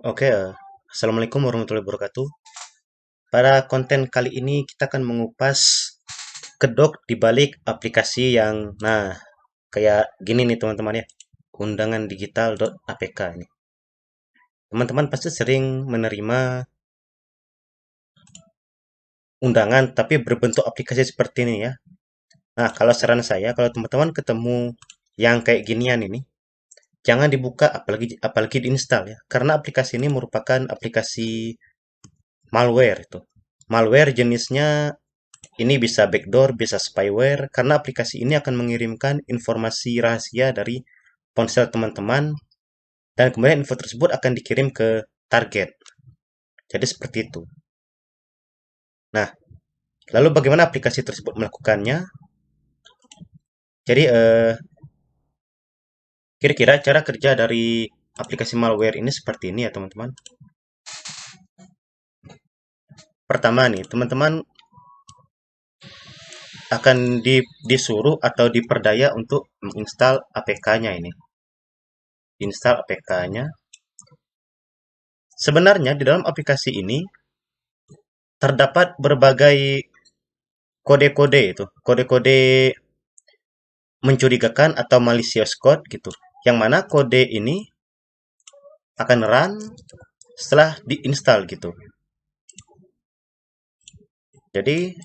Oke, Assalamualaikum warahmatullahi wabarakatuh. Pada konten kali ini kita akan mengupas kedok di balik aplikasi yang, kayak gini nih teman-teman ya. Undangandigital.apk ini. Teman-teman pasti sering menerima undangan tapi berbentuk aplikasi seperti ini ya. Nah, kalau saran saya, kalau teman-teman ketemu yang kayak ginian ini, jangan dibuka apalagi diinstal ya. Karena aplikasi ini merupakan aplikasi malware itu. Malware jenisnya ini bisa backdoor, bisa spyware, karena aplikasi ini akan mengirimkan informasi rahasia dari ponsel teman-teman, dan kemudian info tersebut akan dikirim ke target. Jadi seperti itu. Nah, lalu bagaimana aplikasi tersebut melakukannya? Jadi, kira-kira cara kerja dari aplikasi malware ini seperti ini ya teman-teman. Pertama nih, teman-teman akan disuruh atau diperdaya untuk menginstal APK-nya ini. Install APK-nya. Sebenarnya di dalam aplikasi ini terdapat berbagai kode-kode itu, kode-kode mencurigakan atau malicious code gitu. Yang mana kode ini akan run setelah diinstal gitu. Jadi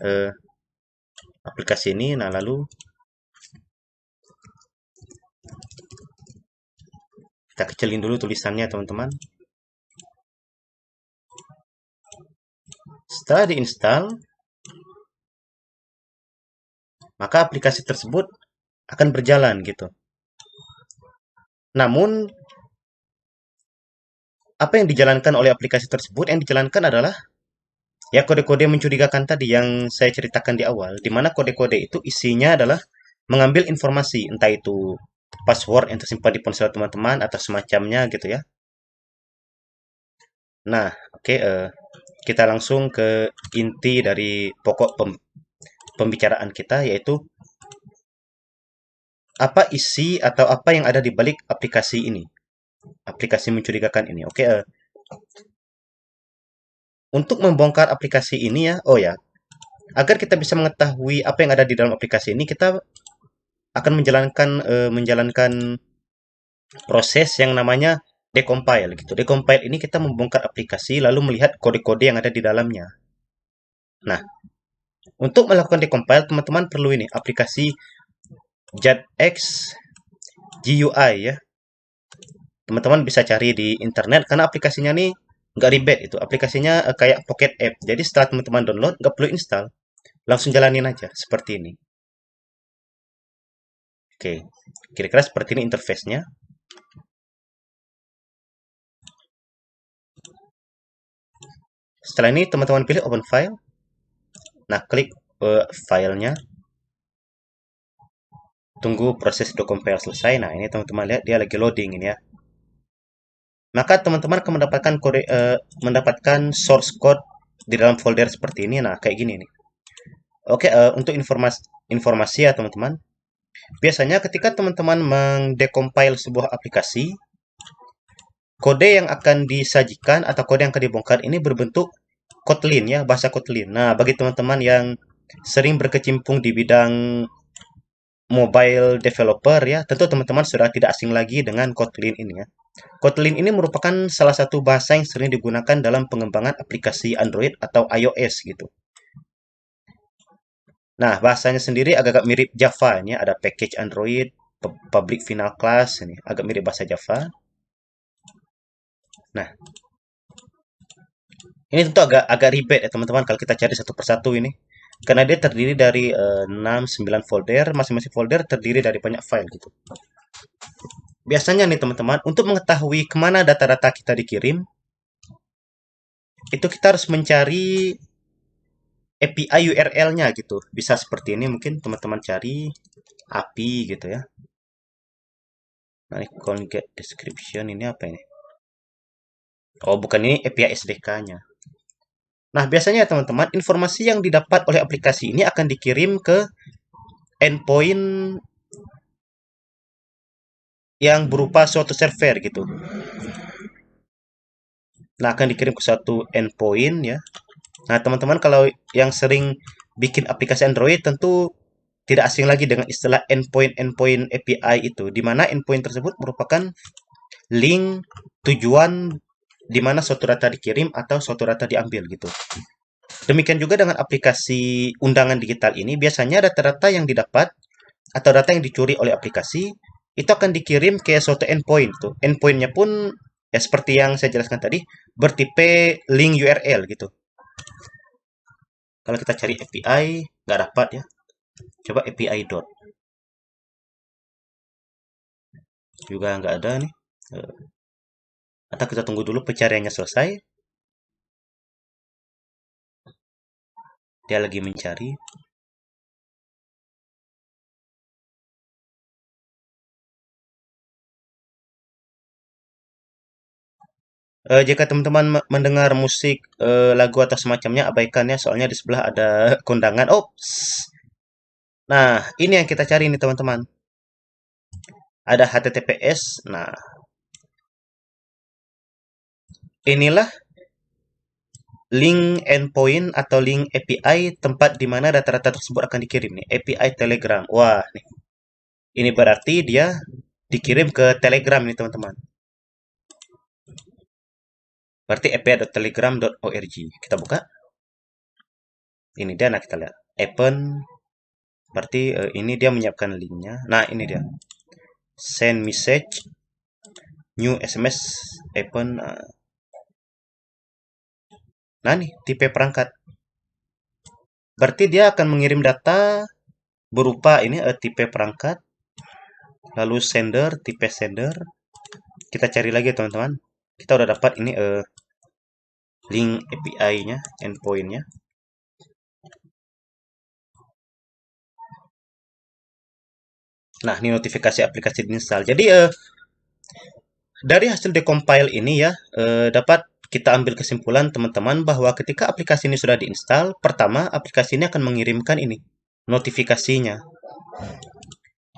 aplikasi ini, lalu kita kecilin dulu tulisannya teman-teman. Setelah diinstal, maka aplikasi tersebut akan berjalan gitu. Namun apa yang dijalankan oleh aplikasi tersebut? Yang dijalankan adalah ya kode-kode mencurigakan tadi yang saya ceritakan di awal, di mana kode-kode itu isinya adalah mengambil informasi, entah itu password yang tersimpan di ponsel teman-teman atau semacamnya gitu ya. Nah, oke, kita langsung ke inti dari pokok pembicaraan kita, yaitu apa isi atau apa yang ada di balik aplikasi ini, aplikasi mencurigakan ini. Oke, untuk membongkar aplikasi ini ya, oh ya, agar kita bisa mengetahui apa yang ada di dalam aplikasi ini, kita akan menjalankan proses yang namanya decompile gitu. Decompile ini kita membongkar aplikasi lalu melihat kode-kode yang ada di dalamnya. Nah, untuk melakukan decompile teman-teman perlu ini aplikasi JetX GUI ya. Teman-teman bisa cari di internet karena aplikasinya nih nggak ribet itu. Aplikasinya kayak Pocket App. Jadi setelah teman-teman download nggak perlu install, langsung jalanin aja seperti ini. Oke, kira-kira seperti ini interface-nya. Setelah ini teman-teman pilih open file. Nah, klik filenya. Tunggu proses decompile selesai. Nah, ini teman-teman lihat dia lagi loading ini ya. Maka teman-teman akan mendapatkan source code di dalam folder seperti ini. Nah, kayak gini nih. Oke, untuk informasi ya teman-teman. Biasanya ketika teman-teman mendecompile sebuah aplikasi, kode yang akan disajikan atau kode yang akan dibongkar ini berbentuk Kotlin ya, bahasa Kotlin. Nah, bagi teman-teman yang sering berkecimpung di bidang mobile developer ya, tentu teman-teman sudah tidak asing lagi dengan Kotlin ini ya. Kotlin ini merupakan salah satu bahasa yang sering digunakan dalam pengembangan aplikasi Android atau iOS gitu. Nah, bahasanya sendiri agak-agak mirip Java ini, ada package Android, public final class ini, agak mirip bahasa Java. Nah, ini tentu agak ribet ya teman-teman kalau kita cari satu persatu ini. Karena dia terdiri dari 6-9 folder, masing-masing folder terdiri dari banyak file gitu. Biasanya nih teman-teman, untuk mengetahui kemana data-data kita dikirim, itu kita harus mencari API URL-nya gitu. Bisa seperti ini mungkin teman-teman cari API gitu ya. Nah, ini get description ini apa ini? Oh, bukan, ini API SDK-nya. Nah, biasanya teman-teman, informasi yang didapat oleh aplikasi ini akan dikirim ke endpoint yang berupa suatu server gitu. Nah, akan dikirim ke suatu endpoint ya. Nah, teman-teman kalau yang sering bikin aplikasi Android tentu tidak asing lagi dengan istilah endpoint API itu, di mana endpoint tersebut merupakan link tujuan di mana suatu data dikirim atau suatu data diambil gitu. Demikian juga dengan aplikasi undangan digital ini, biasanya data-data yang didapat atau data yang dicuri oleh aplikasi itu akan dikirim ke suatu endpoint tuh. Endpointnya pun ya seperti yang saya jelaskan tadi, bertipe link URL gitu. Kalau kita cari API, nggak dapat ya. Coba API dot. Juga nggak ada nih. Atau kita tunggu dulu pencariannya selesai. Dia lagi mencari. Jika teman-teman mendengar musik, lagu atau semacamnya, abaikan ya, soalnya di sebelah ada kondangan. Ops. Nah, ini yang kita cari nih teman-teman. Ada HTTPS. Nah, inilah link endpoint atau link API tempat di mana data-data tersebut akan dikirim nih. API Telegram. Wah, nih. Ini berarti dia dikirim ke Telegram nih teman-teman. Berarti api.telegram.org. Kita buka. Ini dia, nah kita lihat. Open. Berarti ini dia menyiapkan linknya. Nah, ini dia. Send message. New SMS. Open. Nah, nih, tipe perangkat. Berarti dia akan mengirim data berupa ini tipe perangkat. Lalu sender, tipe sender. Kita cari lagi teman-teman. Kita udah dapat ini link API-nya, endpoint-nya. Nah, ini notifikasi aplikasi diinstal. Jadi dari hasil decompile ini ya, dapat kita ambil kesimpulan teman-teman bahwa ketika aplikasi ini sudah diinstal, pertama aplikasi ini akan mengirimkan ini notifikasinya.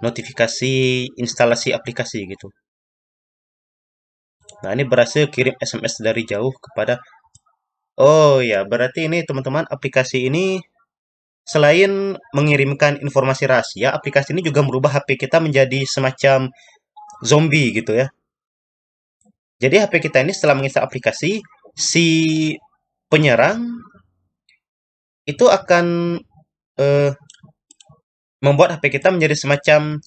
Notifikasi instalasi aplikasi gitu. Nah, ini berhasil kirim SMS dari jauh kepada. Oh ya, berarti ini teman-teman aplikasi ini selain mengirimkan informasi rahasia, aplikasi ini juga merubah HP kita menjadi semacam zombie gitu ya. Jadi HP kita ini setelah menginstal aplikasi, si penyerang itu akan eh, membuat HP kita menjadi semacam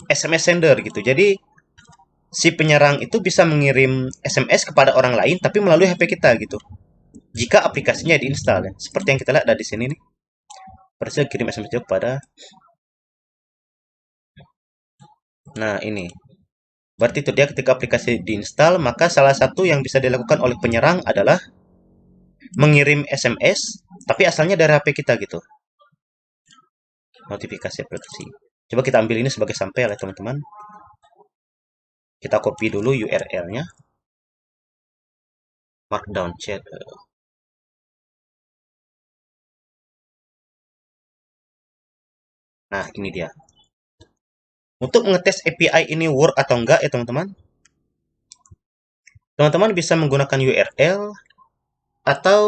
SMS sender gitu. Jadi si penyerang itu bisa mengirim SMS kepada orang lain tapi melalui HP kita gitu. Jika aplikasinya diinstal ya. Seperti yang kita lihat dari sini nih. Berhasil kirim SMS juga kepada. Nah, ini. Berarti itu dia ketika aplikasi diinstal, maka salah satu yang bisa dilakukan oleh penyerang adalah mengirim SMS, tapi asalnya dari HP kita gitu. Notifikasi aplikasi. Coba kita ambil ini sebagai sampel ya teman-teman. Kita copy dulu URL-nya. Markdown chat. Nah, ini dia. Untuk mengetes API ini work atau enggak ya teman-teman, teman-teman bisa menggunakan URL atau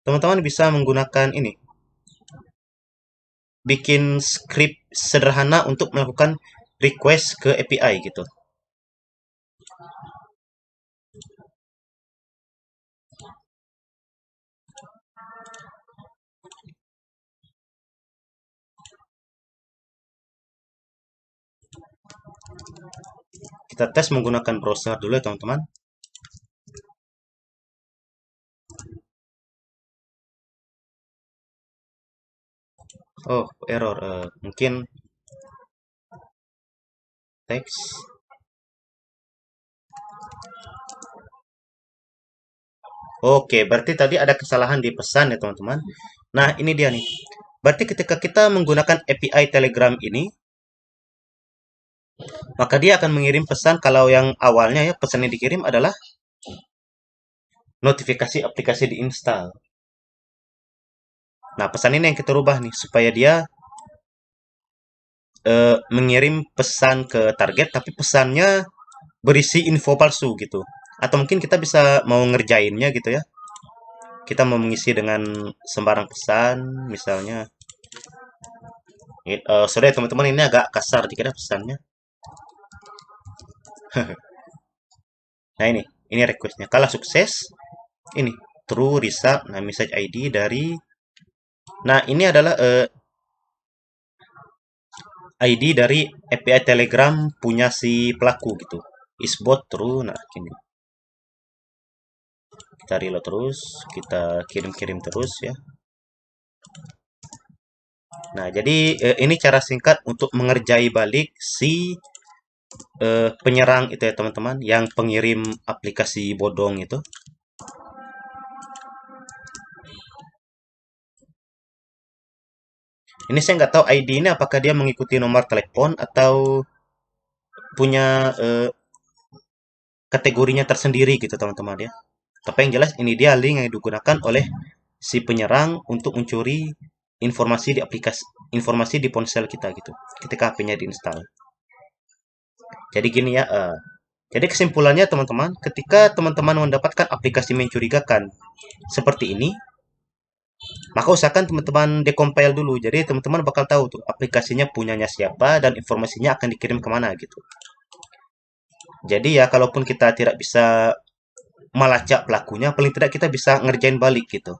teman-teman bisa menggunakan ini, bikin script sederhana untuk melakukan request ke API gitu. Kita tes menggunakan browser dulu ya teman-teman. Oh, error. Mungkin teks. Oke, berarti tadi ada kesalahan di pesan ya teman-teman. Nah, ini dia nih. Berarti ketika kita menggunakan API Telegram ini, maka dia akan mengirim pesan kalau yang awalnya ya pesan yang dikirim adalah notifikasi aplikasi diinstal. Nah, pesan ini yang kita rubah nih supaya dia mengirim pesan ke target tapi pesannya berisi info palsu gitu. Atau mungkin kita bisa mau ngerjainnya gitu ya. Kita mau mengisi dengan sembarang pesan, misalnya. Sorry teman-teman, ini agak kasar dikira pesannya. Nah ini requestnya. Kalau sukses, ini true result. Nah message ID dari. Nah ini adalah ID dari API Telegram punya si pelaku gitu. Is bot true. Nah gini. Kita reload terus, kita kirim-kirim terus ya. Nah, jadi ini cara singkat untuk mengerjai balik si penyerang itu ya teman-teman, yang pengirim aplikasi bodong itu. Ini saya nggak tahu ID ini apakah dia mengikuti nomor telepon atau punya kategorinya tersendiri gitu teman-teman ya. Tapi yang jelas ini dia link yang digunakan oleh si penyerang untuk mencuri informasi di ponsel kita gitu ketika HP-nya diinstal. Jadi gini ya, jadi kesimpulannya teman-teman, ketika teman-teman mendapatkan aplikasi mencurigakan seperti ini, maka usahakan teman-teman decompile dulu. Jadi teman-teman bakal tahu tuh aplikasinya punyanya siapa dan informasinya akan dikirim kemana gitu. Jadi ya kalaupun kita tidak bisa melacak pelakunya, paling tidak kita bisa ngerjain balik gitu.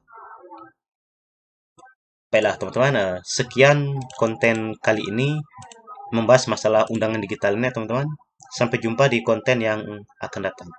Baiklah teman-teman, sekian konten kali ini membahas masalah undangan digital ini teman-teman. Sampai jumpa di konten yang akan datang.